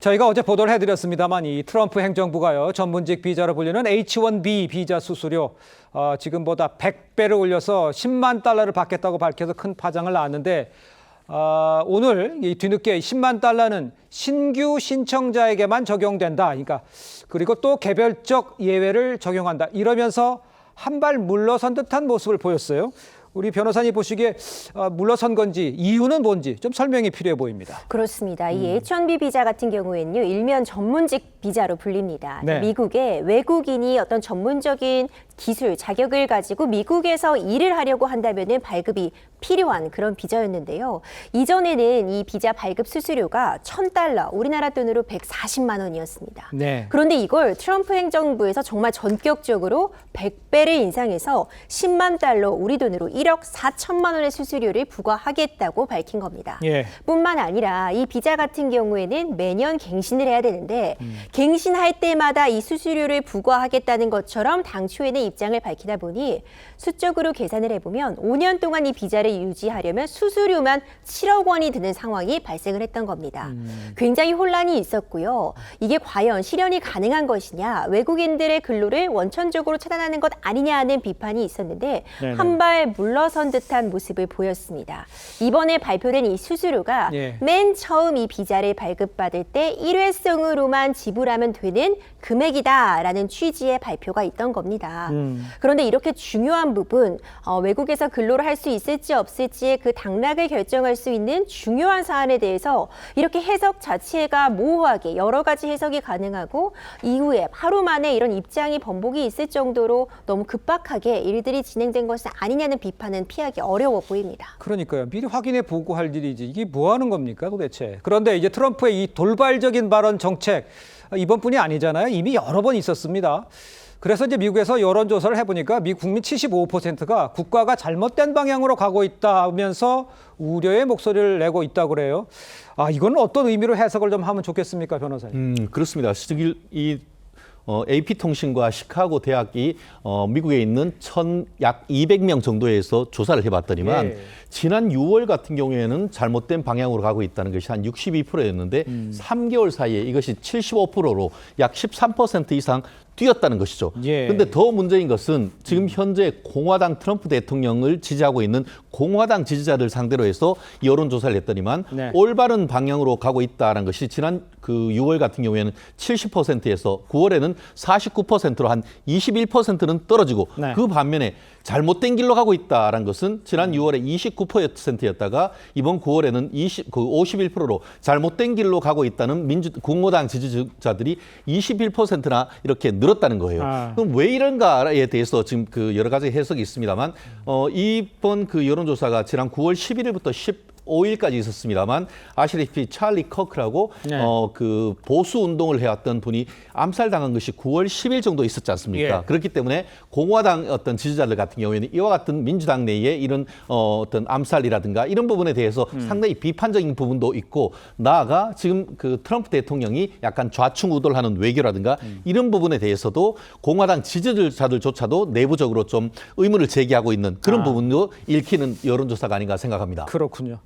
저희가 어제 보도를 해드렸습니다만 이 트럼프 행정부가요, 전문직 비자로 불리는 H-1B 비자 수수료 지금보다 100배를 올려서 10만 달러를 받겠다고 밝혀서 큰 파장을 낳았는데 오늘 이 뒤늦게 10만 달러는 신규 신청자에게만 적용된다. 그러니까 그리고 또 개별적 예외를 적용한다. 이러면서 한 발 물러선 듯한 모습을 보였어요. 우리 변호사님 보시기에 물러선 건지 이유는 뭔지 좀 설명이 필요해 보입니다. 그렇습니다. 이 H-1B 비자 같은 경우에는요, 일면 전문직 비자로 불립니다. 네. 미국에 외국인이 어떤 전문적인 기술, 자격을 가지고 미국에서 일을 하려고 한다면은 발급이 필요한 그런 비자였는데요. 이전에는 이 비자 발급 수수료가 $1,000, 우리나라 돈으로 140만 원이었습니다. 네. 그런데 이걸 트럼프 행정부에서 정말 전격적으로 100배를 인상해서 10만 달러, 우리 돈으로 1억 4천만 원의 수수료를 부과하겠다고 밝힌 겁니다. 예. 뿐만 아니라 이 비자 같은 경우에는 매년 갱신을 해야 되는데 갱신할 때마다 이 수수료를 부과하겠다는 것처럼 당초에는 입장을 밝히다 보니 수적으로 계산을 해보면 5년 동안 이 비자를 유지하려면 수수료만 7억 원이 드는 상황이 발생을 했던 겁니다. 굉장히 혼란이 있었고요. 이게 과연 실현이 가능한 것이냐, 외국인들의 근로를 원천적으로 차단하는 것 아니냐 하는 비판이 있었는데 한 발 물러선 듯한 모습을 보였습니다. 이번에 발표된 이 수수료가 맨 처음 이 비자를 발급받을 때 일회성으로만 지불하면 되는 금액이다라는 취지의 발표가 있던 겁니다. 그런데 이렇게 중요한 부분, 외국에서 근로를 할 수 있을지 없을지의 그 당락을 결정할 수 있는 중요한 사안에 대해서 이렇게 해석 자체가 모호하게 여러 가지 해석이 가능하고 이후에 하루 만에 이런 입장이 번복이 있을 정도로 너무 급박하게 일들이 진행된 것은 아니냐는 비판은 피하기 어려워 보입니다. 그러니까요. 미리 확인해 보고 할 일이지. 이게 뭐 하는 겁니까 도대체. 그런데 이제 트럼프의 이 돌발적인 발언 정책 이번뿐이 아니잖아요. 이미 여러 번 있었습니다. 그래서 이제 미국에서 여론조사를 해보니까 미국 국민 75%가 국가가 잘못된 방향으로 가고 있다면서 우려의 목소리를 내고 있다고 그래요. 이건 어떤 의미로 해석을 좀 하면 좋겠습니까, 변호사님? 그렇습니다. AP통신과 시카고 대학이 미국에 있는 약 200명 정도에서 조사를 해봤더니만 지난 6월 같은 경우에는 잘못된 방향으로 가고 있다는 것이 한 62%였는데 3개월 사이에 이것이 75%로 약 13% 이상 뛰었다는 것이죠. 그런데 더 문제인 것은 지금 현재 공화당 트럼프 대통령을 지지하고 있는 공화당 지지자들 상대로 해서 여론조사를 했더니만 올바른 방향으로 가고 있다는 것이 지난 그 6월 같은 경우에는 70%에서 9월에는 49%로 한 21%는 떨어지고 그 반면에 잘못된 길로 가고 있다는 것은 지난 6월에 29%였다가 이번 9월에는 51%로 잘못된 길로 가고 있다는 공화당 지지자들이 21%나 이렇게 늘었다는 거예요. 그럼 왜 이런가에 대해서 지금 그 여러 가지 해석이 있습니다만 이번 그 여론조사가 지난 9월 11일부터 15일까지 있었습니다만 아시다시피 찰리 커크라고 그 보수 운동을 해왔던 분이 암살당한 것이 9월 10일 정도 있었지 않습니까? 그렇기 때문에 공화당 어떤 지지자들 같은 경우에는 이와 같은 민주당 내에 이런 어떤 암살이라든가 이런 부분에 대해서 상당히 비판적인 부분도 있고 나아가 지금 그 트럼프 대통령이 약간 좌충우돌하는 외교라든가 이런 부분에 대해서도 공화당 지지자들조차도 내부적으로 좀 의문을 제기하고 있는 그런 부분도 읽히는 여론조사가 아닌가 생각합니다. 그렇군요.